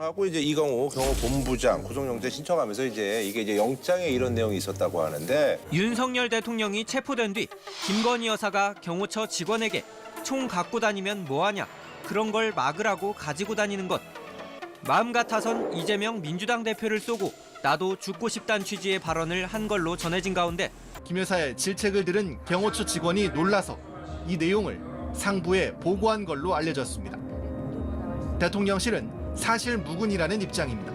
하고 이제 이강호 경호본부장 구속영장 신청하면서 이게 영장에 이런 내용이 있었다고 하는데 윤석열 대통령이 체포된 뒤 김건희 여사가 경호처 직원에게 총 갖고 다니면 뭐하냐 그런 걸 막으라고 가지고 다니는 것. 마음 같아선 이재명 민주당 대표를 쏘고 나도 죽고 싶단 취지의 발언을 한 걸로 전해진 가운데 김 여사의 질책을 들은 경호처 직원이 놀라서 이 내용을 상부에 보고한 걸로 알려졌습니다. 대통령실은 사실 무근이라는 입장입니다.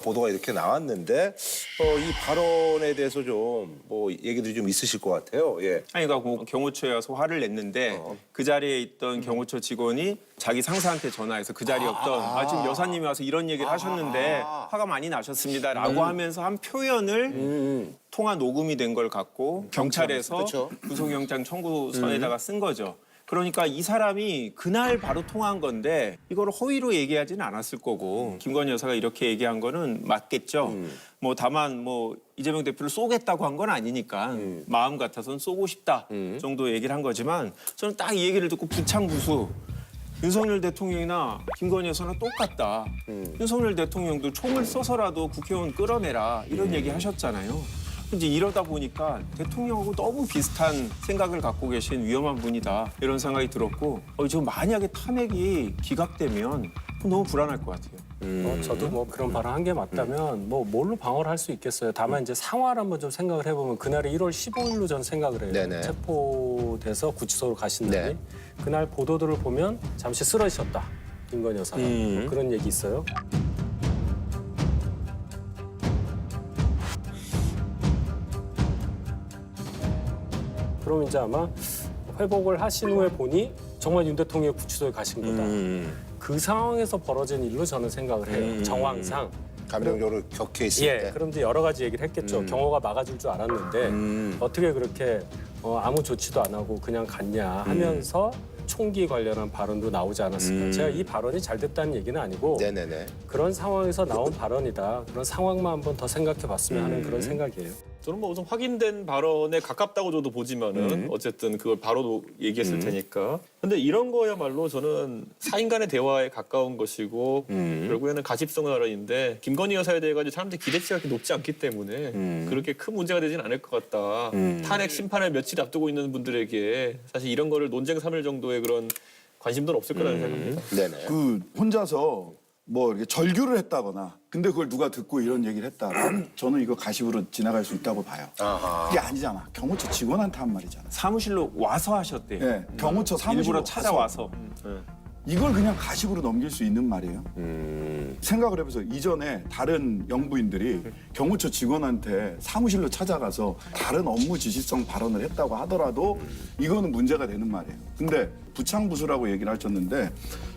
보도가 이렇게 나왔는데 이 발언에 대해서 좀 뭐 얘기들이 좀 있으실 것 같아요. 예. 아니 그러니까 경호처에 와서 화를 냈는데 그 자리에 있던 경호처 직원이 자기 상사한테 전화해서 그 자리에 없던 지금 여사님이 와서 이런 얘기를 하셨는데 화가 많이 나셨습니다라고 하면서 한 표현을 통화 녹음이 된 걸 갖고 경찰에서 그렇죠. 구속영장 청구서에다가 쓴 거죠. 그러니까 이 사람이 그날 바로 통화한 건데 이걸 허위로 얘기하지는 않았을 거고 김건희 여사가 이렇게 얘기한 거는 맞겠죠. 뭐 다만 뭐 이재명 대표를 쏘겠다고 한 건 아니니까 마음 같아서는 쏘고 싶다 정도 얘기를 한 거지만 저는 딱 이 얘기를 듣고 부창부수 윤석열 대통령이나 김건희 여사나 똑같다. 윤석열 대통령도 총을 쏘서라도 국회의원 끌어내라 이런 얘기 하셨잖아요. 이제 이러다 보니까 대통령하고 너무 비슷한 생각을 갖고 계신 위험한 분이다 이런 생각이 들었고 지금 만약에 탄핵이 기각되면 너무 불안할 것 같아요. 저도 뭐 그런 발언 한 게 맞다면 뭐 뭘로 방어를 할 수 있겠어요. 다만 이제 상황을 한번 좀 생각을 해보면 그날이 1월 15일로 전 생각을 해요. 네네. 체포돼서 구치소로 가신 날이. 네. 그날 보도들을 보면 잠시 쓰러지셨다. 김건희 여사가. 뭐 그런 얘기 있어요. 그럼 이제 아마 회복을 하신 후에 보니 정말 윤 대통령이 구치소에 가신 거다. 그 상황에서 벌어진 일로 저는 생각을 해요. 정황상. 감정적으로 격해 있을 예, 때. 그럼 이제 여러 가지 얘기를 했겠죠. 경호가 막아줄 줄 알았는데 어떻게 그렇게 아무 조치도 안 하고 그냥 갔냐 하면서 총기 관련한 발언도 나오지 않았을까. 제가 이 발언이 잘 됐다는 얘기는 아니고 네네네. 그런 상황에서 나온 발언이다. 그런 상황만 한번 더 생각해 봤으면 하는 그런 생각이에요. 저는 뭐 우선 확인된 발언에 가깝다고 저도 보지만은 어쨌든 그걸 바로도 얘기했을 테니까. 근데 이런 거야말로 저는 사인 간의 대화에 가까운 것이고 결국에는 가십성 발언인데 김건희 여사에 대해 가지고 사람들이 기대치가 그렇게 높지 않기 때문에 그렇게 큰 문제가 되진 않을 것 같다. 탄핵 심판을 며칠 앞두고 있는 분들에게 사실 이런 거를 논쟁 삼을 정도의 그런 관심도 없을 거라는 생각입니다. 네네. 그 혼자서 뭐 이렇게 절규를 했다거나 근데 그걸 누가 듣고 이런 얘기를 했다. 저는 이거 가십으로 지나갈 수 있다고 봐요. 아하. 그게 아니잖아. 경호처 직원한테 한 말이잖아. 사무실로 와서 하셨대요. 예, 경호처 사무실로 일부러 찾아와서. 이걸 그냥 가십으로 넘길 수 있는 말이에요. 생각을 해보세요. 이전에 다른 영부인들이 경호처 직원한테 사무실로 찾아가서 다른 업무 지시성 발언을 했다고 하더라도 이거는 문제가 되는 말이에요. 근데 부창부수라고 얘기를 하셨는데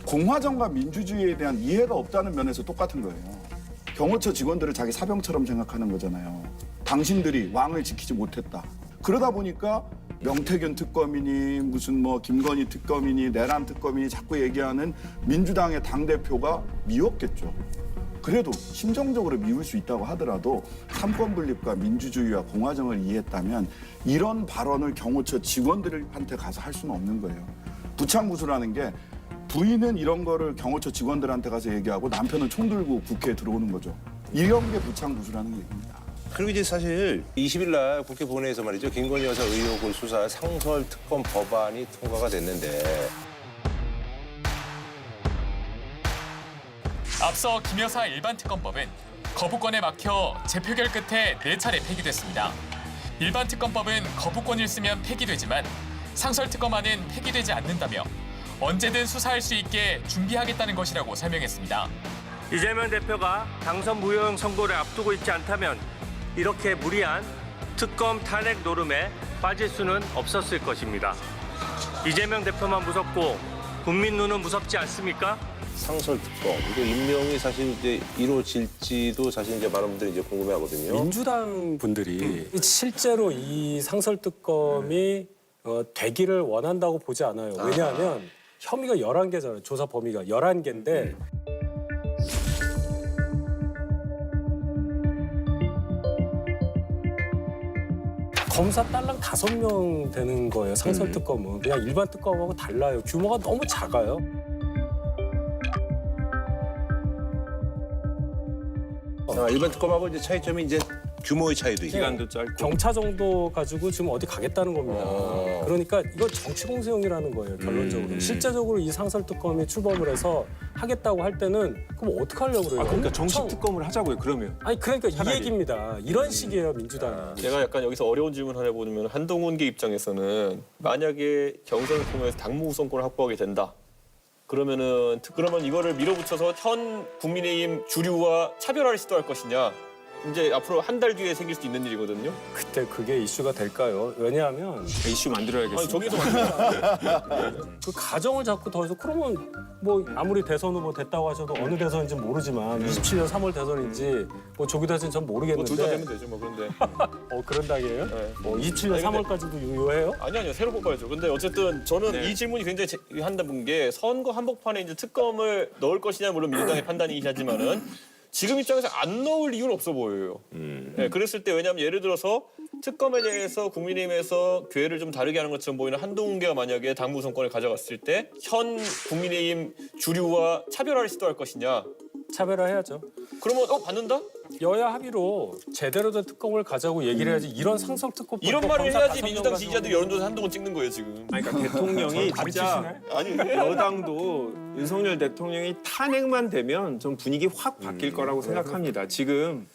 공화정과 민주주의에 대한 이해가 없다는 면에서 똑같은 거예요. 경호처 직원들을 자기 사병처럼 생각하는 거잖아요. 당신들이 왕을 지키지 못했다. 그러다 보니까 명태균 특검이니 무슨 뭐 김건희 특검이니 내란 특검이니 자꾸 얘기하는 민주당의 당대표가 미웠겠죠. 그래도 심정적으로 미울 수 있다고 하더라도 삼권 분립과 민주주의와 공화정을 이해했다면 이런 발언을 경호처 직원들한테 가서 할 수는 없는 거예요. 부창부수라는 게 부인은 이런 거를 경호처 직원들한테 가서 얘기하고 남편은 총 들고 국회에 들어오는 거죠. 이런 게 부창부수라는 얘기입니다. 그리고 이제 사실 20일 날 국회 본회의에서 말이죠. 김건희 여사 의혹을 수사할 상설 특검 법안이 통과가 됐는데 앞서 김 여사 일반 특검법은 거부권에 막혀 재표결 끝에 4차례 폐기됐습니다. 일반 특검법은 거부권을 쓰면 폐기되지만 상설 특검안은 폐기되지 않는다며 언제든 수사할 수 있게 준비하겠다는 것이라고 설명했습니다. 이재명 대표가 당선 무효형 선고를 앞두고 있지 않다면 이렇게 무리한 특검 탄핵 노름에 빠질 수는 없었을 것입니다. 이재명 대표만 무섭고 국민 눈은 무섭지 않습니까? 상설 특검 이거 임명이 사실 이제 이루어질지도 사실 이제 많은 분들이 이제 궁금해하거든요. 민주당 분들이 실제로 이 상설 특검이 되기를 원한다고 보지 않아요. 왜냐하면 혐의가 11개잖아요. 조사 범위가 11개인데 검사 딸랑 5명 되는 거예요. 상설 특검은. 그냥 일반 특검하고 달라요. 규모가 너무 작아요. 일반 특검하고 이제 차이점이 이제 규모의 차이도 있고. 기간도 짧고. 경차 정도 가지고 지금 어디 가겠다는 겁니다. 그러니까 이거 정치 공세용이라는 거예요, 결론적으로. 실제적으로 이 상설특검이 출범을 해서 하겠다고 할 때는 그럼 어떻게 하려고 그래요? 그러니까 정식 특검을 하자고요. 그러면. 아니 그러니까 이 얘기입니다. 이런 식이에요, 민주당이. 제가 약간 여기서 어려운 질문 하나 해보면 한동훈계 입장에서는 만약에 경선을 통해서 당무 우선권을 확보하게 된다. 그러면 이거를 밀어붙여서 현 국민의힘 주류와 차별화를 시도할 것이냐. 이제 앞으로 한 달 뒤에 생길 수 있는 일이거든요. 그때 그게 이슈가 될까요? 왜냐하면 이슈 만들어야겠어요. 아니 저기서 만나. 그 가정을 자꾸 더해서 그러면 뭐 아무리 대선 후보 됐다고 하셔도 어느 대선인지 모르지만 27년 3월 대선인지 뭐 조기 대선인지 전 모르겠는데 둘 다 되면 되죠 뭐 그런데. 그런 당이에요? 네. 27년 아니, 근데- 3월까지도 유효해요? 아니요 새로 뽑아야죠. 근데 어쨌든 저는 네. 이 질문이 굉장히 한다는 게 선거 한복판에 이제 특검을 넣을 것이냐 물론 민주당의 판단이긴 하지만은 지금 입장에서 안 넣을 이유는 없어 보여요. 네, 그랬을 때 왜냐하면 예를 들어서 특검에 대해서 국민의힘에서 궤를 좀 다르게 하는 것처럼 보이는 한동훈계가 만약에 당무 우선권을 가져갔을 때 현 국민의힘 주류와 차별화를 시도할 것이냐. 차별화해야죠. 그러면 받는다? 여야 합의로 제대로 된 특검을 가자고 얘기를 해야지 이런 상설 특검 이런 말을 해야지 민주당 지지자들이 여론조사 한동훈 찍는 거예요 지금. 아니, 그러니까 대통령이 진짜 아니 여당도 윤석열 대통령이 탄핵만 되면 좀 분위기 확 바뀔 거라고 생각합니다. 지금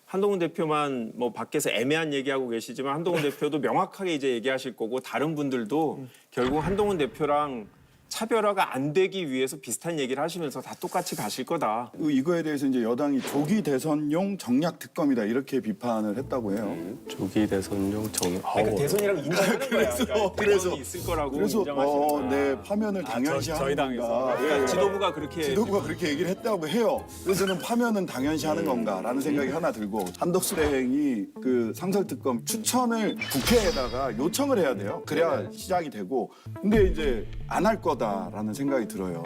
한동훈 대표만 뭐 밖에서 애매한 얘기하고 계시지만 한동훈 대표도 명확하게 이제 얘기하실 거고 다른 분들도 결국 한동훈 대표랑 차별화가 안 되기 위해서 비슷한 얘기를 하시면서 다 똑같이 가실 거다. 이거에 대해서 이제 여당이 조기 대선용 정략 특검이다 이렇게 비판을 했다고 해요. 조기 대선용 정. 그러니까 대선이라고 인정하는 거야. 그러니까 그래서- 대선이 있을 거라고 그래서 인정하시는 거야. 네 파면을 당연시 저희 하는 당에서. 건가. 그러니까 지도부가 그렇게 지도부가 그렇게 얘기를 했다고 해요. 그래서 저는 파면은 당연시 하는 건가라는 생각이 하나 들고 한덕수행이 그 상설특검 추천을 국회에다가 요청을 해야 돼요. 그래야 시작이 되고. 근데 이제 안 할 거다라는 생각이 들어요.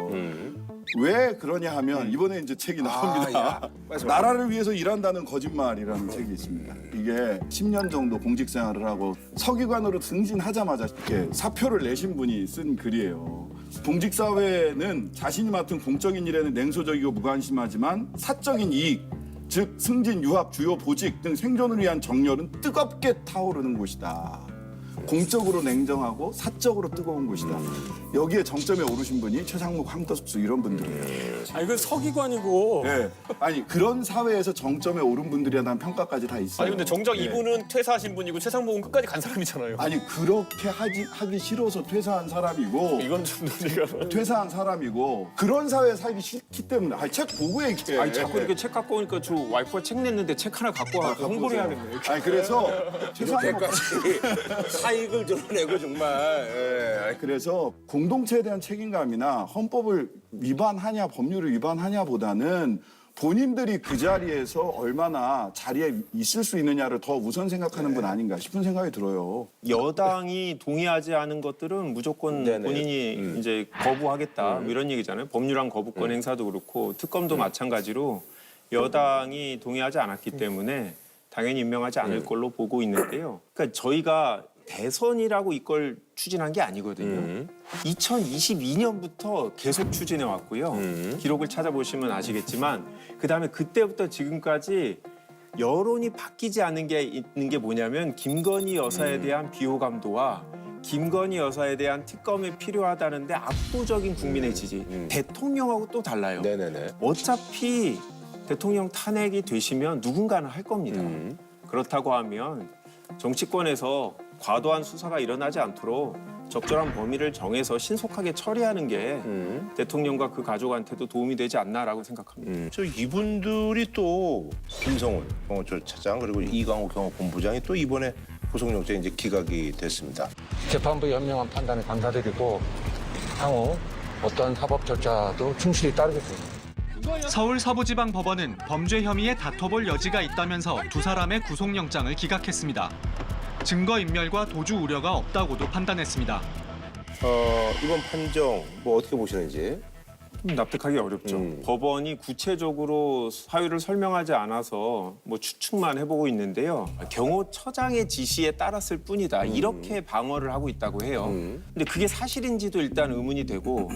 왜 그러냐 하면 이번에 이제 책이 나옵니다. 나라를 위해서 일한다는 거짓말이라는 책이 있습니다. 이게 10년 정도 공직 생활을 하고 서기관으로 승진하자마자 이렇게 사표를 내신 분이 쓴 글이에요. 공직 사회는 자신이 맡은 공적인 일에는 냉소적이고 무관심하지만 사적인 이익, 즉 승진, 유학, 주요 보직 등 생존을 위한 정열은 뜨겁게 타오르는 곳이다. 공적으로 냉정하고 사적으로 뜨거운 곳이다. 여기에 정점에 오르신 분이 최상목, 한덕수 이런 분들이에요. 아 이건 서기관이고. 네. 아니 그런 사회에서 정점에 오른 분들이야 난 평가까지 다 있어요. 아니 근데 정작 네. 이분은 퇴사하신 분이고 최상목은 끝까지 간 사람이잖아요. 아니 그렇게 하기 싫어서 퇴사한 사람이고 이건 좀 논리가. 퇴사한 사람이고 그런 사회에 살기 싫기 때문에 아니 책 보고 얘기해. 아니 자꾸 이렇게 책 갖고 오니까 저 와이프가 책 냈는데 책 하나 갖고 와 홍보를 해야겠네. 아니 그래서 최상목 사익을 드러내고 정말. 예. 그래서 공동체에 대한 책임감이나 헌법을 위반하냐 법률을 위반하냐보다는 본인들이 그 자리에서 얼마나 자리에 있을 수 있느냐를 더 우선 생각하는 분 아닌가 싶은 생각이 들어요. 여당이 동의하지 않은 것들은 무조건 네네. 본인이 이제 거부하겠다 뭐 이런 얘기잖아요. 법률안 거부권 행사도 그렇고 특검도 마찬가지로 여당이 동의하지 않았기 때문에 당연히 임명하지 않을 걸로 보고 있는데요. 그러니까 저희가 대선이라고 이걸 추진한 게 아니거든요. 2022년부터 계속 추진해 왔고요. 기록을 찾아보시면 아시겠지만 그다음에 그때부터 지금까지 여론이 바뀌지 않는 게 있는 게 뭐냐면 김건희 여사에 대한 비호감도와 김건희 여사에 대한 특검이 필요하다는데 압도적인 국민의 지지. 대통령하고 또 달라요. 네네네. 어차피 대통령 탄핵이 되시면 누군가는 할 겁니다. 그렇다고 하면 정치권에서 과도한 수사가 일어나지 않도록 적절한 범위를 정해서 신속하게 처리하는 게 대통령과 그 가족한테도 도움이 되지 않나라고 생각합니다. 저 이분들이 또 김성훈 경호처 차장 그리고 이광호 경호본부장이 또 이번에 구속영장이 이제 기각이 됐습니다. 재판부 현명한 판단에 감사드리고 향후 어떤 사법 절차도 충실히 따르겠습니다. 서울 서부지방법원은 범죄 혐의에 다퉈볼 여지가 있다면서 두 사람의 구속영장을 기각했습니다. 증거인멸과 도주 우려가 없다고도 판단했습니다. 이번 판정 뭐 어떻게 보시는지? 좀 납득하기 어렵죠. 법원이 구체적으로 사유를 설명하지 않아서 뭐 추측만 해보고 있는데요. 경호처장의 지시에 따랐을 뿐이다. 이렇게 방어를 하고 있다고 해요. 근데 그게 사실인지도 일단 의문이 되고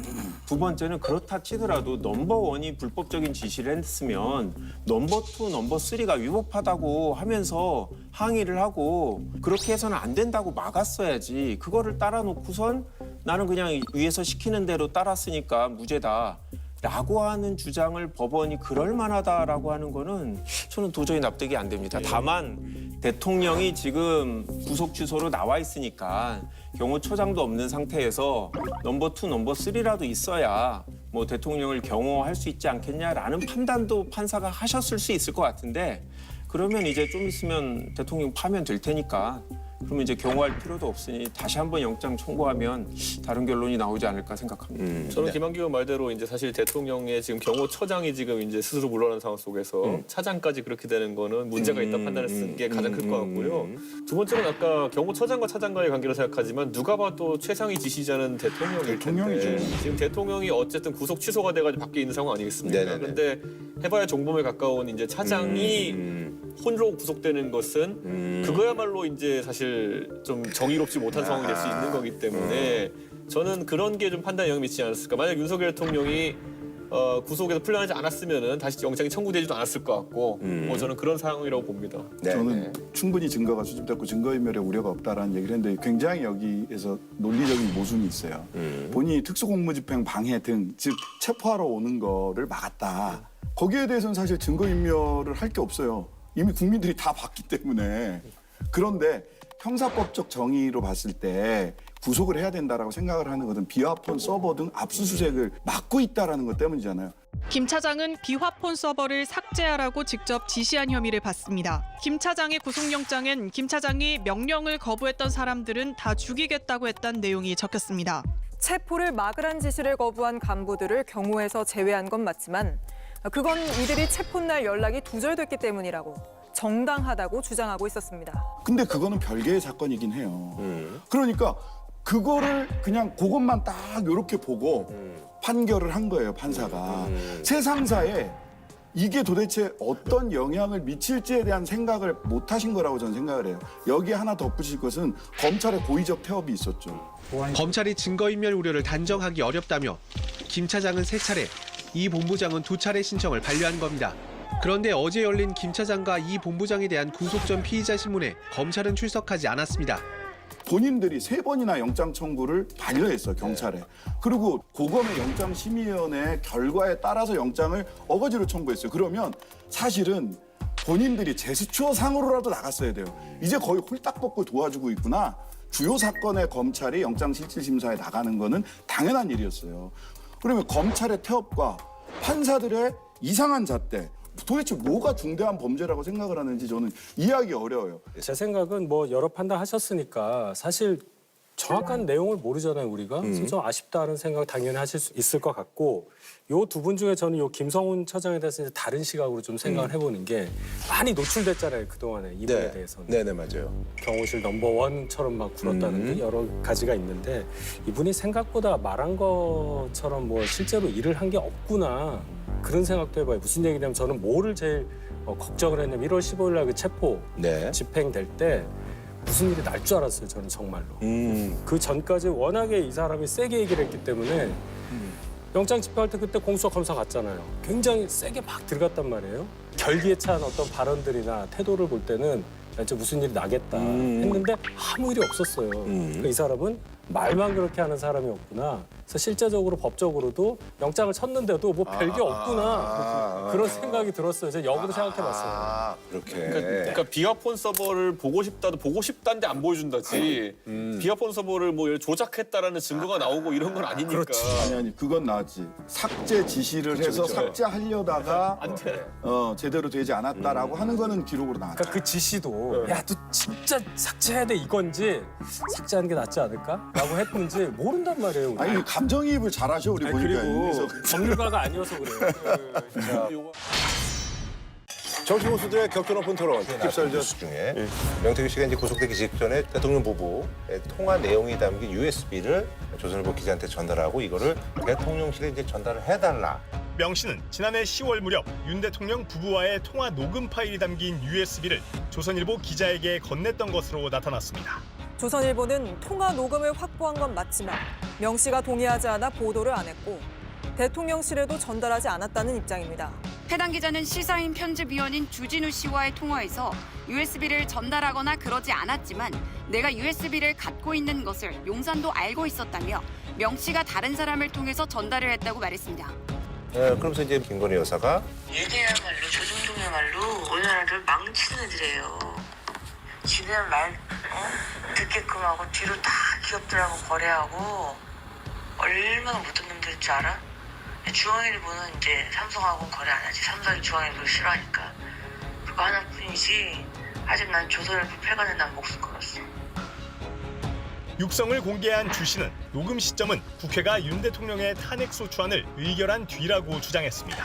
두 번째는 그렇다 치더라도 넘버원이 불법적인 지시를 했으면 넘버2, 넘버3가 위법하다고 하면서 항의를 하고 그렇게 해서는 안 된다고 막았어야지. 그거를 따라놓고선 나는 그냥 위에서 시키는 대로 따랐으니까 무죄다. 라고 하는 주장을 법원이 그럴 만하다라고 하는 거는 저는 도저히 납득이 안 됩니다. 다만 대통령이 지금 구속 취소로 나와 있으니까 경호처장도 없는 상태에서 넘버2, 넘버3라도 있어야 뭐 대통령을 경호할 수 있지 않겠냐라는 판단도 판사가 하셨을 수 있을 것 같은데 그러면 이제 좀 있으면 대통령 파면 될 테니까 그러면 이제 경호할 필요도 없으니 다시 한번 영장 청구하면 다른 결론이 나오지 않을까 생각합니다. 저는 김한규 의원 말대로 이제 사실 대통령의 지금 경호처장이 지금 이제 스스로 물러난 상황 속에서 차장까지 그렇게 되는 거는 문제가 있다 판단을 쓴 게 가장 클 것 같고요. 두 번째는 아까 경호처장과 차장과의 관계로 생각하지만 누가 봐도 최상위 지시자는 대통령일 텐데 지금 대통령이 어쨌든 구속 취소가 돼가지고 밖에 있는 상황 아니겠습니까? 그런데 해봐야 종범에 가까운 이제 차장이 홀로 구속되는 것은 그거야말로 이제 사실 좀 정의롭지 못한 상황이 될 수 있는 거기 때문에 저는 그런 게 좀 판단에 영향을 미치지 않았을까. 만약 윤석열 대통령이 구속에서 풀려나지 않았으면은 다시 영장이 청구되지도 않았을 것 같고 저는 그런 상황이라고 봅니다. 저는 충분히 증거가 수집됐고 증거인멸의 우려가 없다라는 얘기를 했는데 굉장히 여기에서 논리적인 모순이 있어요. 본인이 특수공무집행 방해 등 즉 체포하러 오는 거를 막았다. 거기에 대해서는 사실 증거인멸을 할 게 없어요. 이미 국민들이 다 봤기 때문에. 그런데 형사법적 정의로 봤을 때 구속을 해야 된다라고 생각을 하는 것은 비화폰 서버 등 압수수색을 막고 있다라는 것 때문이잖아요. 김 차장은 비화폰 서버를 삭제하라고 직접 지시한 혐의를 받습니다. 김 차장의 구속영장엔 김 차장이 명령을 거부했던 사람들은 다 죽이겠다고 했다는 내용이 적혔습니다. 체포를 막으란 지시를 거부한 간부들을 경호에서 제외한 건 맞지만 그건 이들이 체포날 연락이 두절됐기 때문이라고 정당하다고 주장하고 있었습니다. 근데 그거는 별개의 사건이긴 해요. 그러니까 그거를 그냥 그것만 딱 이렇게 보고 판결을 한 거예요, 판사가. 세상사에 이게 도대체 어떤 영향을 미칠지에 대한 생각을 못 하신 거라고 저는 생각을 해요. 여기에 하나 덧붙일 것은 검찰의 고의적 태업이 있었죠. 검찰이 증거인멸 우려를 단정하기 어렵다며 김 차장은 3차례, 이 본부장은 2차례 신청을 반려한 겁니다. 그런데 어제 열린 김 차장과 이 본부장에 대한 구속 전 피의자 신문에 검찰은 출석하지 않았습니다. 본인들이 3번이나 영장 청구를 반려했어, 경찰에. 그리고 고검의 영장심의위원회 결과에 따라서 영장을 어거지로 청구했어요. 그러면 사실은 본인들이 제스처상으로라도 나갔어야 돼요. 이제 거의 홀딱 벗고 도와주고 있구나. 주요 사건의 검찰이 영장실질심사에 나가는 거는 당연한 일이었어요. 그러면 검찰의 태업과 판사들의 이상한 잣대, 도대체 뭐가 중대한 범죄라고 생각을 하는지 저는 이해하기 어려워요. 제 생각은 뭐 여러 판단하셨으니까 사실 정확한 내용을 모르잖아요, 우리가. 그래서 좀 아쉽다는 생각 당연히 하실 수 있을 것 같고 요 두 분 중에 저는 요 김성훈 처장에 대해서 이제 다른 시각으로 좀 생각을 해보는 게 많이 노출됐잖아요, 그동안에 이분에 대해서는. 네네, 맞아요. 경호실 넘버원처럼 막 굴었다는 게 여러 가지가 있는데 이분이 생각보다 말한 것처럼 뭐 실제로 일을 한 게 없구나. 그런 생각도 해봐요. 무슨 얘기냐면 저는 뭐를 제일 걱정을 했냐면 1월 15일 날 그 체포 집행될 때 무슨 일이 날 줄 알았어요. 저는 정말로. 그 전까지 워낙에 이 사람이 세게 얘기를 했기 때문에 영장 집행할 때 그때 공수처 검사 갔잖아요. 굉장히 세게 막 들어갔단 말이에요. 결기에 찬 어떤 발언들이나 태도를 볼 때는 진짜 무슨 일이 나겠다 했는데 아무 일이 없었어요. 그러니까 이 사람은 말만 그렇게 하는 사람이었구나. 그래서 실제적으로 법적으로도 영장을 쳤는데도 뭐 별게 없구나. 그런 생각이 들었어요. 제가 역으로 생각해봤어요. 그렇게. 그러니까 비화폰 서버를 보고 싶다도 보고 싶다는데 안 보여준다지. 비화폰 서버를 뭐 조작했다라는 증거가 나오고 이런 건 아니니까. 아니 그건 나왔지. 삭제 지시를 해서 삭제하려다가 제대로 되지 않았다라고 하는 거는 기록으로 나왔죠. 그러니까 그 지시도 야, 너 진짜 삭제해야 돼 이건지 삭제하는 게 낫지 않을까? 라고 했는지 모른단 말이에요. 우리. 아니 감정이입을 잘하셔 우리 보니까. 그리고 법률가가 아니어서 그래요. 정치 고수들의 격조 높은 토론. 힙설저 중에 명태균 씨가 이제 구속되기 직전에 대통령 부부의 통화 내용이 담긴 USB를 조선일보 기자한테 전달하고 이거를 대통령실에 이제 전달을 해달라. 명 씨는 지난해 10월 무렵 윤 대통령 부부와의 통화 녹음 파일이 담긴 USB를 조선일보 기자에게 건넸던 것으로 나타났습니다. 조선일보는 통화 녹음을 확보한 건 맞지만 명 씨가 동의하지 않아 보도를 안 했고 대통령실에도 전달하지 않았다는 입장입니다. 해당 기자는 시사인 편집위원인 주진우 씨와의 통화에서 USB를 전달하거나 그러지 않았지만 내가 USB를 갖고 있는 것을 용산도 알고 있었다며 명 씨가 다른 사람을 통해서 전달을 했다고 말했습니다. 그러면서 이제 김건희 여사가 얘네야말로 조중동이야말로 우리나라를 망치는 애들이에요. 지네 말 듣게끔 하고 뒤로 다 기업들하고 거래하고 얼마나 못된 놈들인 줄 알아? 중앙일보는 이제 삼성하고는 거래 안 하지. 삼성이 중앙일보를 싫어하니까. 그거 하나뿐이지. 아직 난 조선일보 폐간에 난 목숨 걸었어. 육성을 공개한 주 씨는 녹음 시점은 국회가 윤 대통령의 탄핵소추안을 의결한 뒤라고 주장했습니다.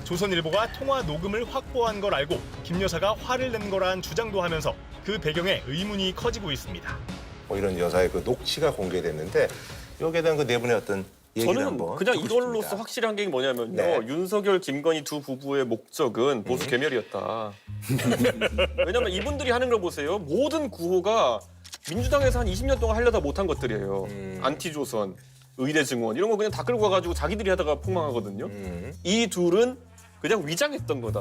조선일보가 통화 녹음을 확보한 걸 알고 김 여사가 화를 낸 거란 주장도 하면서 그 배경에 의문이 커지고 있습니다. 이런 여사의 그 녹취가 공개됐는데 여기에 대한 그 네 분의 어떤 얘기를 저는 한번 그냥 듣고 이걸로써 싶습니다. 확실한 게 뭐냐면요. 네. 윤석열, 김건희 두 부부의 목적은 보수 괴멸이었다. 왜냐면 이분들이 하는 걸 보세요. 모든 구호가 민주당에서 한 20년 동안 하려다 못한 것들이에요. 안티조선, 의대 증원 이런 거 그냥 다 끌고 가가지고 자기들이 하다가 폭망하거든요. 이 둘은 그냥 위장했던 거다.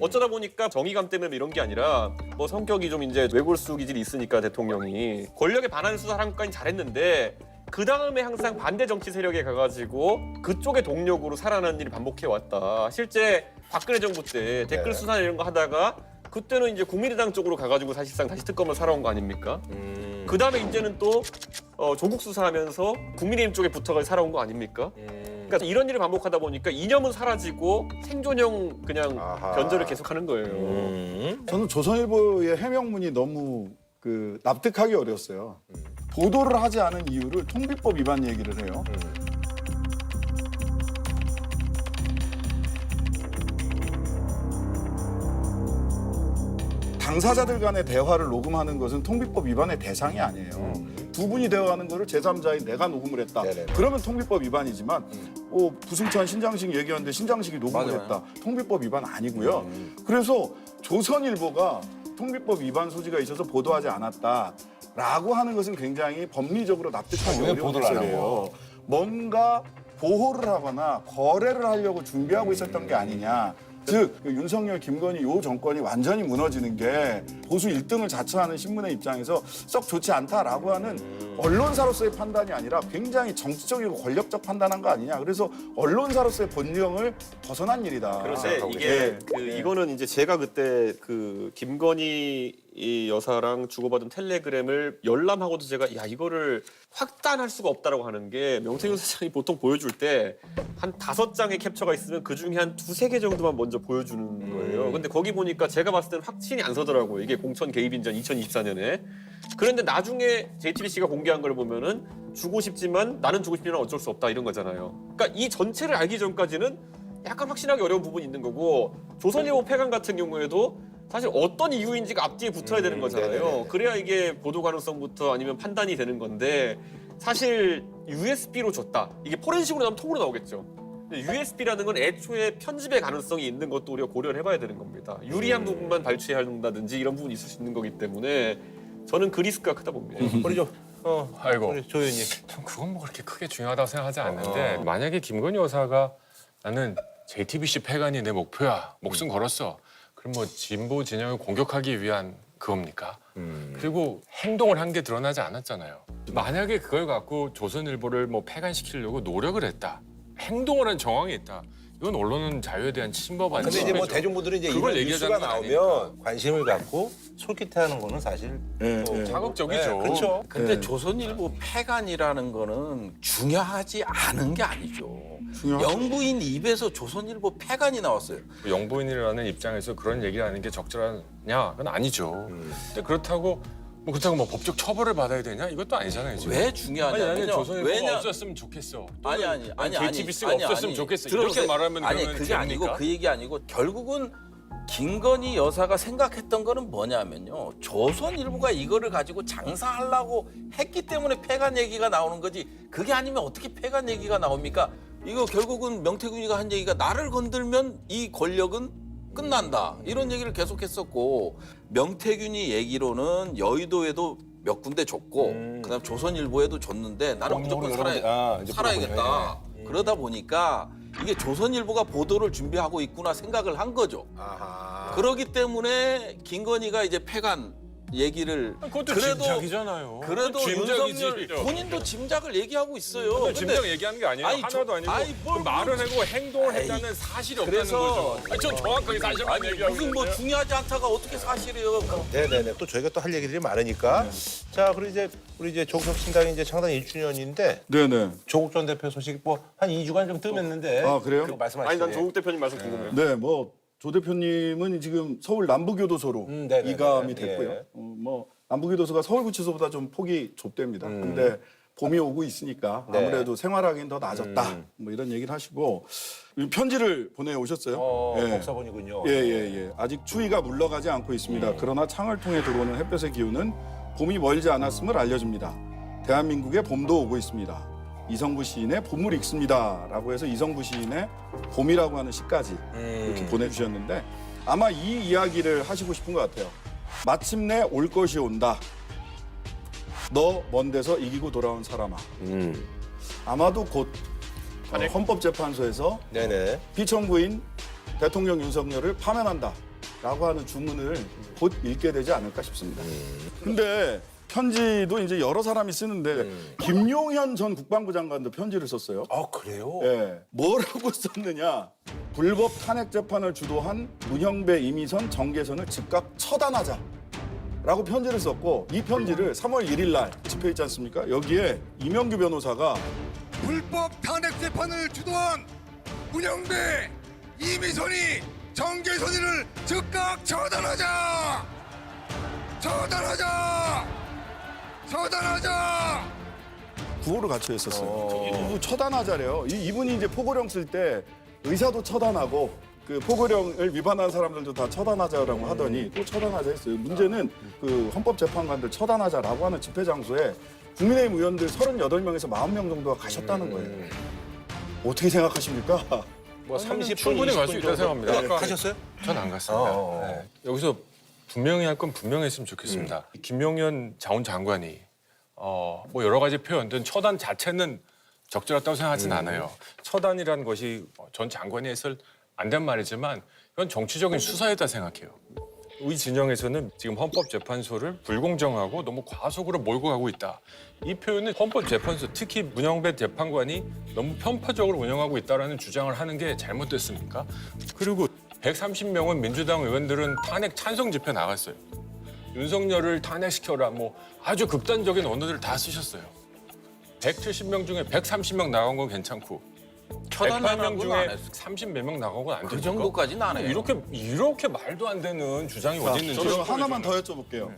어쩌다 보니까 정의감 때문에 이런 게 아니라 뭐 성격이 좀 이제 외골수 기질이 있으니까 대통령이 권력에 반하는 수사를 한 것까지 잘했는데 그 다음에 항상 반대 정치 세력에 가가지고 그쪽의 동력으로 살아나는 일이 반복해 왔다. 실제 박근혜 정부 때 댓글 수사 이런 거 하다가 그때는 이제 국민의당 쪽으로 가가지고 사실상 다시 특검을 살아온 거 아닙니까? 그 다음에 이제는 또 조국 수사하면서 국민의힘 쪽에 붙어가지고 살아온 거 아닙니까? 그러니까 이런 일을 반복하다 보니까 이념은 사라지고 생존형 그냥 변절을 계속하는 거예요. 저는 조선일보의 해명문이 너무 납득하기 어려웠어요. 보도를 하지 않은 이유를 통비법 위반 얘기를 해요. 당사자들 간의 대화를 녹음하는 것은 통비법 위반의 대상이 아니에요. 두 분이 대화하는 거를 제3자인 내가 녹음을 했다. 그러면 통비법 위반이지만 부승찬 신장식 얘기하는데 신장식이 녹음을 했다. 통비법 위반 아니고요. 그래서 조선일보가 통비법 위반 소지가 있어서 보도하지 않았다라고 하는 것은 굉장히 법리적으로 납득하기 어려운 사실이에요. 뭔가 보호를 하거나 거래를 하려고 준비하고 있었던 게 아니냐. 즉 윤석열, 김건희 요 정권이 완전히 무너지는 게 보수 1등을 자처하는 신문의 입장에서 썩 좋지 않다라고 하는 언론사로서의 판단이 아니라 굉장히 정치적이고 권력적 판단한 거 아니냐. 그래서 언론사로서의 본령을 벗어난 일이다. 그런데 이게 이거는 이제 제가 그때 김건희 이 여사랑 주고받은 텔레그램을 열람하고도 제가 야 이거를 확단할 수가 없다라고 하는 게 명태균 사장이 보통 보여줄 때 한 5장의 캡처가 있으면 그중에 한 2-3개 정도만 먼저 보여주는 거예요. 근데 거기 보니까 제가 봤을 때는 확신이 안 서더라고요. 이게 공천 개입인 전 2024년에. 그런데 나중에 JTBC가 공개한 걸 보면은 주고 싶지만 나는 주고 싶지만 어쩔 수 없다 이런 거잖아요. 그러니까 이 전체를 알기 전까지는 약간 확신하기 어려운 부분이 있는 거고 조선일보 폐간 같은 경우에도 사실 어떤 이유인지가 앞뒤에 붙어야 되는 거잖아요. 그래야 이게 보도 가능성부터 아니면 판단이 되는 건데 사실 USB로 줬다. 이게 포렌식으로 나오면 통으로 나오겠죠. 근데 USB라는 건 애초에 편집의 가능성이 있는 것도 우리가 고려를 해봐야 되는 겁니다. 유리한 부분만 발췌해야 한다든지 이런 부분이 있을 수 있는 거기 때문에 저는 그 리스크가 크다 봅니다. 우리 아이고. 우리 조 의원님. 전 그건 뭐 그렇게 크게 중요하다고 생각하지 않는데 만약에 김건희 여사가 나는 JTBC 폐간이 내 목표야. 목숨 걸었어. 그럼 뭐 진보 진영을 공격하기 위한 그겁니까? 그리고 행동을 한 게 드러나지 않았잖아요. 만약에 그걸 갖고 조선일보를 뭐 폐간시키려고 노력을 했다. 행동을 한 정황이 있다. 이건 언론은 자유에 대한 침범 아니죠. 근데 이제 뭐 대중분들이 이제 이런 뉴스가 나오면 관심을 갖고 솔깃해하는 거는 사실 자극적이죠. 그렇죠. 근데 조선일보 폐간이라는 거는 중요하지 않은 게 아니죠. 영부인 입에서 조선일보 폐간이 나왔어요. 영부인이라는 입장에서 그런 얘기를 하는 게 적절하냐? 그건 아니죠. 근데 그렇다고 뭐 법적 처벌을 받아야 되냐? 이것도 아니잖아요. 지금. 왜 중요하냐면요. 아니, 조선일보가 없었으면 좋겠어. 아니. JTBC가 없었으면 좋겠어. 이렇게 말하면 아니 그러면 그게 됩니까? 아니고 그 얘기 아니고 결국은 김건희 여사가 생각했던 거는 뭐냐면요. 조선일보가 이거를 가지고 장사하려고 했기 때문에 폐간 얘기가 나오는 거지. 그게 아니면 어떻게 폐간 얘기가 나옵니까? 이거 결국은 명태균이가 한 얘기가 나를 건들면 이 권력은 끝난다. 이런 얘기를 계속했었고 명태균이 얘기로는 여의도에도 몇 군데 줬고 그다음 조선일보에도 줬는데 나는 무조건 살아야겠다. 그러다 보니까 이게 조선일보가 보도를 준비하고 있구나 생각을 한 거죠. 그렇기 때문에 김건희가 이제 폐간 얘기를 그것도 짐작이잖아요. 그래도 짐작이지. 윤석열 본인도 짐작을 얘기하고 있어요. 근데 짐작 얘기하는 게 아니에요. 하나도 아니고 말은 하고 행동을 했다는 사실이 없다는 거죠. 저 정확하게 사실만 얘기하고 무슨 뭐 중요하지 않다가 어떻게 사실이에요? 네네네. 또 저희가 또 할 얘기들이 많으니까. 자, 그리고 우리 이제 조국 신당이 이제 창단 1주년인데. 네네. 조국 전 대표 소식 뭐 한 2주간 좀 뜸했는데. 아, 그래요? 그거 말씀하시죠. 아니 난 조국 대표님 말씀 궁금해요. 네, 뭐 조 대표님은 지금 서울 남부교도소로 네네네. 이감이 됐고요. 예. 뭐 남부교도소가 서울구치소보다 좀 폭이 좁답니다. 근데 봄이 오고 있으니까 네. 아무래도 생활하기는 더 나아졌다. 뭐 이런 얘기를 하시고 편지를 보내오셨어요. 복사본이군요. 예. 아직 추위가 물러가지 않고 있습니다. 그러나 창을 통해 들어오는 햇볕의 기운은 봄이 멀지 않았음을 알려줍니다. 대한민국의 봄도 오고 있습니다. 이성구 시인의 봄을 읽습니다. 라고 해서 이성구 시인의 봄이라고 하는 시까지 이렇게 보내주셨는데 아마 이 이야기를 하시고 싶은 것 같아요. 마침내 올 것이 온다. 너 먼 데서 이기고 돌아온 사람아. 아마도 곧 헌법재판소에서 네네. 피청구인 대통령 윤석열을 파면한다. 라고 하는 주문을 곧 읽게 되지 않을까 싶습니다. 근데 편지도 이제 여러 사람이 쓰는데 김용현 전 국방부 장관도 편지를 썼어요. 아, 그래요? 예. 뭐라고 썼느냐? 불법 탄핵 재판을 주도한 문형배, 이미선, 정계선을 즉각 처단하자. 라고 편지를 썼고 이 편지를 3월 1일 날 집회 있지 않습니까? 여기에 이명규 변호사가 불법 탄핵 재판을 주도한 문형배, 이미선이, 정계선이를 즉각 처단하자! 처단하자! 구호를 같이 했었어요. 이거 처단하자래요. 이분이 이제 포고령 쓸 때 의사도 처단하고 그 포고령을 위반한 사람들도 다 처단하자라고 하더니 또 처단하자 했어요. 문제는 그 헌법재판관들 처단하자라고 하는 집회 장소에 국민의힘 의원들 38명에서 40명 정도가 가셨다는 거예요. 어떻게 생각하십니까? 뭐 30분, 충분히 갈 수 20분 있다고 생각합니다. 네, 가셨어요? 전 안 갔습니다. 네. 여기서 분명히 할 건 분명히 했으면 좋겠습니다. 김용현 자원장관이 뭐 여러 가지 표현든 처단 자체는 적절하다고 생각하진 않아요. 처단이라는 것이 전 장관이 해설 안 된 말이지만 이건 정치적인 수사이다 생각해요. 우리 진영에서는 지금 헌법재판소를 불공정하고 너무 과속으로 몰고 가고 있다. 이 표현은 헌법재판소, 특히 문형배 재판관이 너무 편파적으로 운영하고 있다는 주장을 하는 게 잘못됐습니까? 그리고 130명은 민주당 의원들은 탄핵 찬성 집회 나갔어요. 윤석열을 탄핵시켜라, 뭐 아주 극단적인 언어들을 다 쓰셨어요. 170명 중에 130명 나간 건 괜찮고 108명 중에 30몇 명 나간 건 안 됩니까? 그 정도까지는 안 해요. 이렇게 말도 안 되는 주장이 어디 있는지. 저는 하나만 더 여쭤볼게요.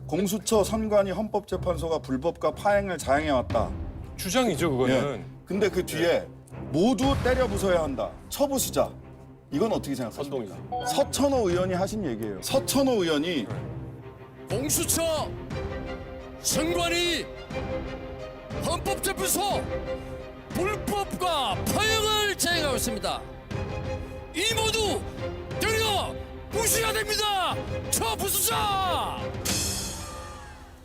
공수처 선관위 헌법재판소가 불법과 파행을 자행해왔다. 주장이죠, 그거는. 예. 근데 그 뒤에 모두 때려 부숴야 한다. 처부수자. 이건 어떻게 생각하십니까? 서천호 의원이 하신 얘기예요. 서천호 의원이 공수처, 선관위, 헌법재판소 불법과 파행을 자행하고 있습니다. 이 모두 때려 부수셔야 됩니다. 처부수자!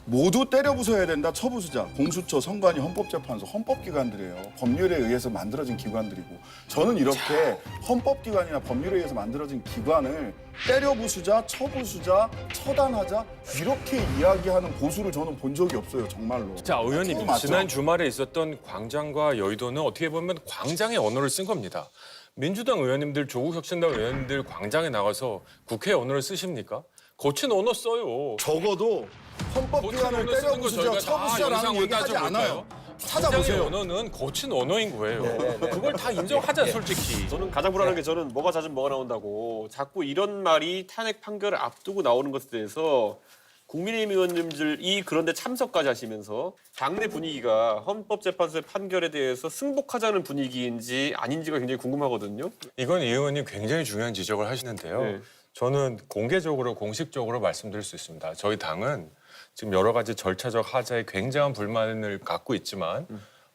모두 때려 부숴야 된다. 처부수자. 공수처, 선관위, 헌법재판소, 헌법기관들이에요. 법률에 의해서 만들어진 기관들이고 저는 이렇게 헌법기관이나 법률에 의해서 만들어진 기관을 때려 부수자, 처부수자, 처단하자 이렇게 이야기하는 보수를 저는 본 적이 없어요. 정말로. 자, 의원님, 맞죠? 지난 주말에 있었던 광장과 여의도는 어떻게 보면 광장의 언어를 쓴 겁니다. 민주당 의원님들, 조국혁신당 의원님들 광장에 나가서 국회 언어를 쓰십니까? 거친 언어 써요. 적어도 헌법기관을 때려 부수자, 처부수자라는 얘기 하지 않아요. 찾아보세요. 언어는 거친 언어인 거예요. 그걸 다 인정하자, 솔직히. 저는 가장 불안한 게 저는 뭐가 잦으면 뭐가 나온다고 자꾸 이런 말이 탄핵 판결을 앞두고 나오는 것에 대해서 국민의힘 의원님들이 그런데 참석까지 하시면서 당내 분위기가 헌법재판소의 판결에 대해서 승복하자는 분위기인지 아닌지가 굉장히 궁금하거든요. 이건 이 의원님 굉장히 중요한 지적을 하시는데요. 네. 저는 공개적으로 공식적으로 말씀드릴 수 있습니다. 저희 당은 지금 여러 가지 절차적 하자에 굉장한 불만을 갖고 있지만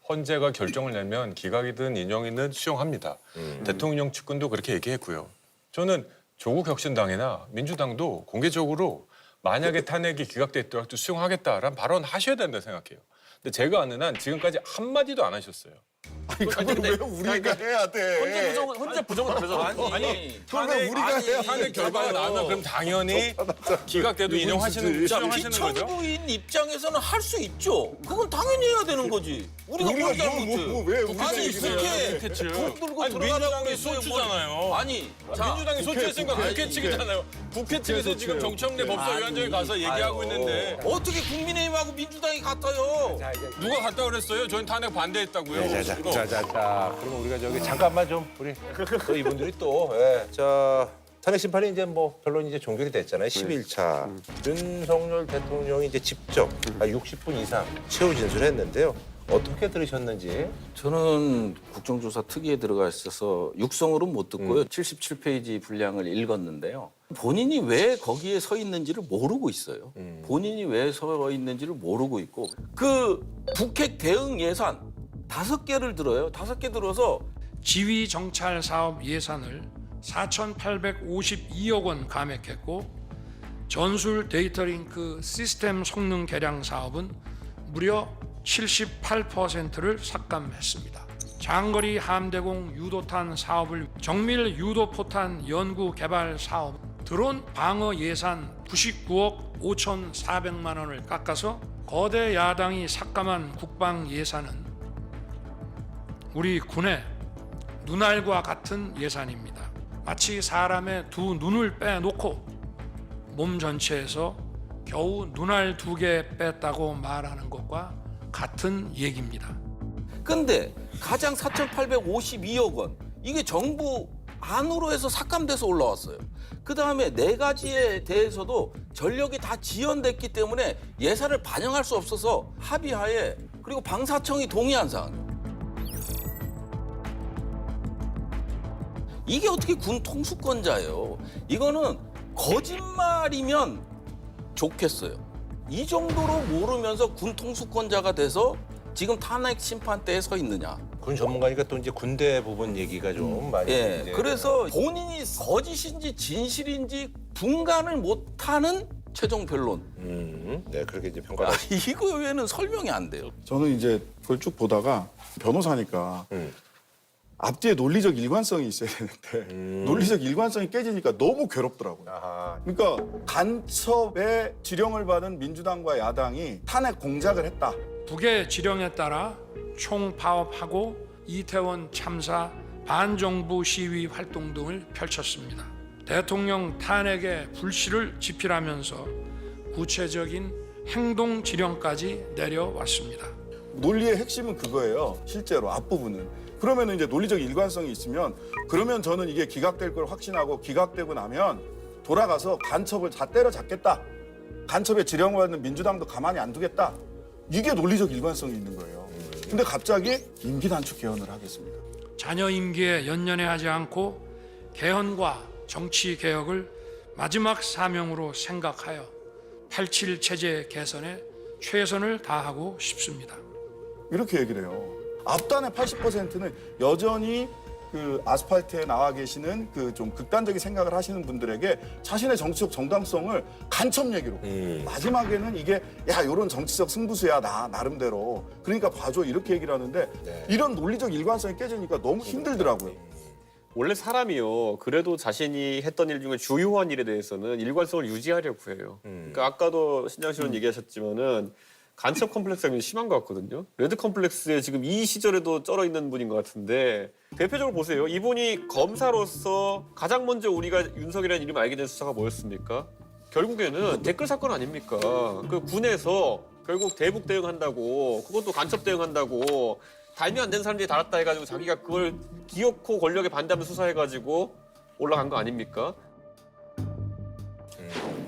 헌재가 결정을 내면 기각이든 인용이든 수용합니다. 대통령 측근도 그렇게 얘기했고요. 저는 조국 혁신당이나 민주당도 공개적으로 만약에 탄핵이 기각돼 있더라도 수용하겠다라는 발언 하셔야 된다 생각해요. 근데 제가 아는 한 지금까지 한마디도 안 하셨어요. 아니 그걸 왜 우리가 해야 돼? 혼자 부정을 하면서 아니 그걸 왜 우리가 해야 돼? 탄핵 결과가 나오면 그럼 당연히 기각돼도 인용하시는 수용하시는 거죠? 피청구인 입장에서는 할 수 있죠. 그건 당연히 해야 되는 거지. 우리가 뭘 잘못해? 왜 아니 국회 돈 들고 들어가라고 민주당이 소추잖아요. 아니 민주당이 소추했으니까 국회 측이잖아요. 국회 측에서 지금 정청래 법사위원장에 가서 얘기하고 있는데 어떻게 국민의힘하고 민주당이 같아요? 누가 갔다 그랬어요? 저희는 탄핵 반대했다고요. 자, 그러면 우리가 저기 잠깐만 좀 우리 또 이분들이 또 탄핵 심판이 이제 뭐 결론이 이제 종결이 됐잖아요. 11차 윤석열 대통령이 이제 직접 60분 이상 최후 진술했는데요. 어떻게 들으셨는지? 저는 국정조사 특위에 들어가 있어서 육성으로는 못 듣고요. 77페이지 분량을 읽었는데요. 본인이 왜 거기에 서 있는지를 모르고 있어요. 본인이 왜 서 있는지를 모르고 있고 그 북핵 대응 예산 5개를 들어요. 5개 들어서 지휘 정찰 사업 예산을 4,852억 원 감액했고 전술 데이터링크 시스템 성능 개량 사업은 무려 78%를 삭감했습니다. 장거리 함대공 유도탄 사업을 정밀 유도포탄 연구 개발 사업 드론 방어 예산 99억 5,400만 원을 깎아서 거대 야당이 삭감한 국방 예산은 우리 군의 눈알과 같은 예산입니다. 마치 사람의 두 눈을 빼놓고 몸 전체에서 겨우 눈알 2개 뺐다고 말하는 것과 같은 얘기입니다. 근데 가장 4,852억 원 이게 정부 안으로 해서 삭감돼서 올라왔어요. 그다음에 4가지에 대해서도 전력이 다 지연됐기 때문에 예산을 반영할 수 없어서 합의하에 그리고 방사청이 동의한 사항이에요. 이게 어떻게 군 통수권자예요. 이거는 거짓말이면 좋겠어요. 이 정도로 모르면서 군 통수권자가 돼서 지금 탄핵 심판대에 서 있느냐. 군 전문가니까 또 이제 군대 부분 얘기가 좀 많이. 예, 이제 그래서 본인이 거짓인지 진실인지 분간을 못하는 최종 변론. 네, 그렇게 이제 평가를. 이거 외에는 설명이 안 돼요. 저는 이제 그걸 쭉 보다가 변호사니까 앞뒤에 논리적 일관성이 있어야 되는데 논리적 일관성이 깨지니까 너무 괴롭더라고요. 그러니까 간첩의 지령을 받은 민주당과 야당이 탄핵 공작을 했다. 북의 지령에 따라 총파업하고 이태원 참사 반정부 시위 활동 등을 펼쳤습니다. 대통령 탄핵의 불씨를 지필하면서 구체적인 행동 지령까지 내려왔습니다. 논리의 핵심은 그거예요. 실제로 앞부분은. 그러면 이제 논리적 일관성이 있으면 그러면 저는 이게 기각될 걸 확신하고 기각되고 나면 돌아가서 간첩을 다 때려잡겠다. 간첩의 지령을 받는 민주당도 가만히 안 두겠다. 이게 논리적 일관성이 있는 거예요. 근데 갑자기 임기 단축 개헌을 하겠습니다. 자녀 임기에 연연해하지 않고 개헌과 정치 개혁을 마지막 사명으로 생각하여 87 체제 개선에 최선을 다하고 싶습니다. 이렇게 얘기를 해요. 앞단의 80%는 여전히 그 아스팔트에 나와 계시는 그 좀 극단적인 생각을 하시는 분들에게 자신의 정치적 정당성을 간첩 얘기로 마지막에는 이게 야 이런 정치적 승부수야 나름대로 그러니까 봐줘 이렇게 얘기를 하는데 이런 논리적 일관성이 깨지니까 너무 힘들더라고요. 원래 사람이요. 그래도 자신이 했던 일 중에 주요한 일에 대해서는 일관성을 유지하려고 해요. 그러니까 아까도 신장실은 얘기하셨지만은 간첩 컴플렉스가 굉장히 심한 것 같거든요. 레드 컴플렉스에 지금 이 시절에도 쩔어 있는 분인 것 같은데 대표적으로 보세요. 이분이 검사로서 가장 먼저 우리가 윤석이라는 이름을 알게 된 수사가 뭐였습니까? 결국에는 댓글 사건 아닙니까? 그 군에서 결국 대북 대응한다고 그것도 간첩 대응한다고 달면 안 되는 사람들이 달았다 해가지고 자기가 그걸 기어코 권력에 반대하면 수사해가지고 올라간 거 아닙니까?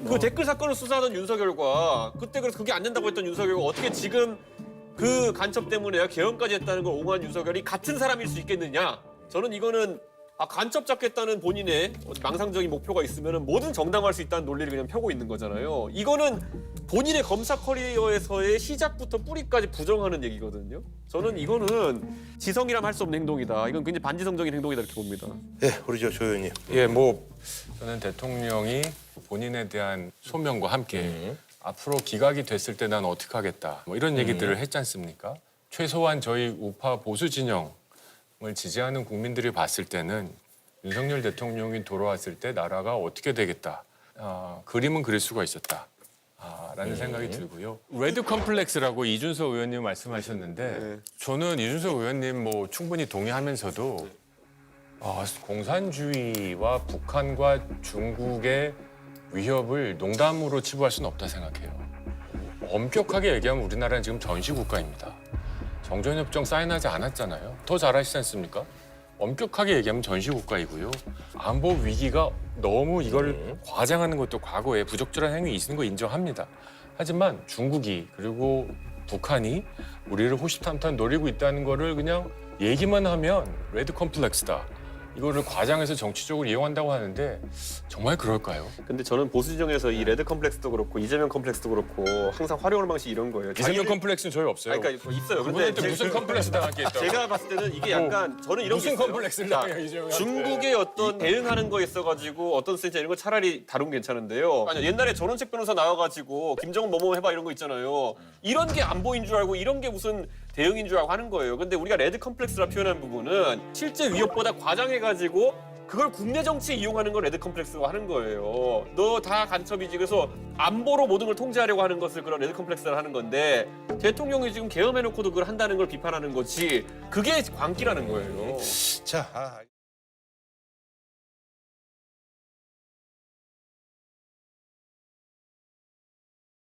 그 댓글 사건을 수사하던 윤석열과 그때 그래서 그게 안 된다고 했던 윤석열과 어떻게 지금 그 간첩 때문에 개헌까지 했다는 걸 옹호한 윤석열이 같은 사람일 수 있겠느냐? 저는 이거는 간첩 잡겠다는 본인의 망상적인 목표가 있으면 뭐든 정당화할 수 있다는 논리를 그냥 펴고 있는 거잖아요. 이거는 본인의 검사 커리어에서의 시작부터 뿌리까지 부정하는 얘기거든요. 저는 이거는 지성이라면 할 수 없는 행동이다. 이건 굉장히 반지성적인 행동이다 이렇게 봅니다. 네, 우리 조 의원님. 예, 뭐 저는 대통령이 본인에 대한 소명과 함께 앞으로 기각이 됐을 때 난 어떻게 하겠다. 뭐 이런 얘기들을 했지 않습니까? 최소한 저희 우파 보수 진영을 지지하는 국민들이 봤을 때는 윤석열 대통령이 돌아왔을 때 나라가 어떻게 되겠다. 그림은 그릴 수가 있었다. 라는 생각이 들고요. 레드 컴플렉스라고 이준석 의원님 말씀하셨는데 저는 이준석 의원님 뭐 충분히 동의하면서도 공산주의와 북한과 중국의 위협을 농담으로 치부할 수는 없다 생각해요. 엄격하게 얘기하면 우리나라는 지금 전시국가입니다. 정전협정 사인하지 않았잖아요. 더 잘 아시지 않습니까? 엄격하게 얘기하면 전시국가이고요. 안보 위기가 너무 이걸 과장하는 것도 과거에 부적절한 행위 있는 거 인정합니다. 하지만 중국이 그리고 북한이 우리를 호시탐탐 노리고 있다는 거를 그냥 얘기만 하면 레드 컴플렉스다. 이거를 과장해서 정치적으로 이용한다고 하는데 정말 그럴까요? 근데 저는 보수 진영에서 이 레드 컴플렉스도 그렇고 이재명 컴플렉스도 그렇고 항상 활용하는 방식이 이런 거예요. 이재명 컴플렉스는 저희 없어요. 그러니까 있어요. 그분한테 무슨 컴플렉스 당하게 있다고? 제가 봤을 때는 이게 약간 저는 이런 무슨 게 있어요. 컴플렉스를 자, 당해요, 이재명한테? 중국의 어떤 대응하는 거에 있어가지고 어떤 센스 이런 거 차라리 다루면 괜찮은데요. 아니, 옛날에 전원책 변호사 나와가지고 김정은 뭐뭐 해봐 이런 거 있잖아요. 이런 게 안보인 줄 알고 이런 게 무슨 대응인 줄 알고 하는 거예요. 근데 우리가 레드 컴플렉스라 표현한 부분은 실제 위협보다 과장해가지고 그걸 국내 정치에 이용하는 걸 레드 컴플렉스로 하는 거예요. 너 다 간첩이지. 그래서 안보로 모든 걸 통제하려고 하는 것을 그런 레드 컴플렉스를 하는 건데 대통령이 지금 계엄해놓고도 그걸 한다는 걸 비판하는 거지. 그게 광기라는 거예요. 자.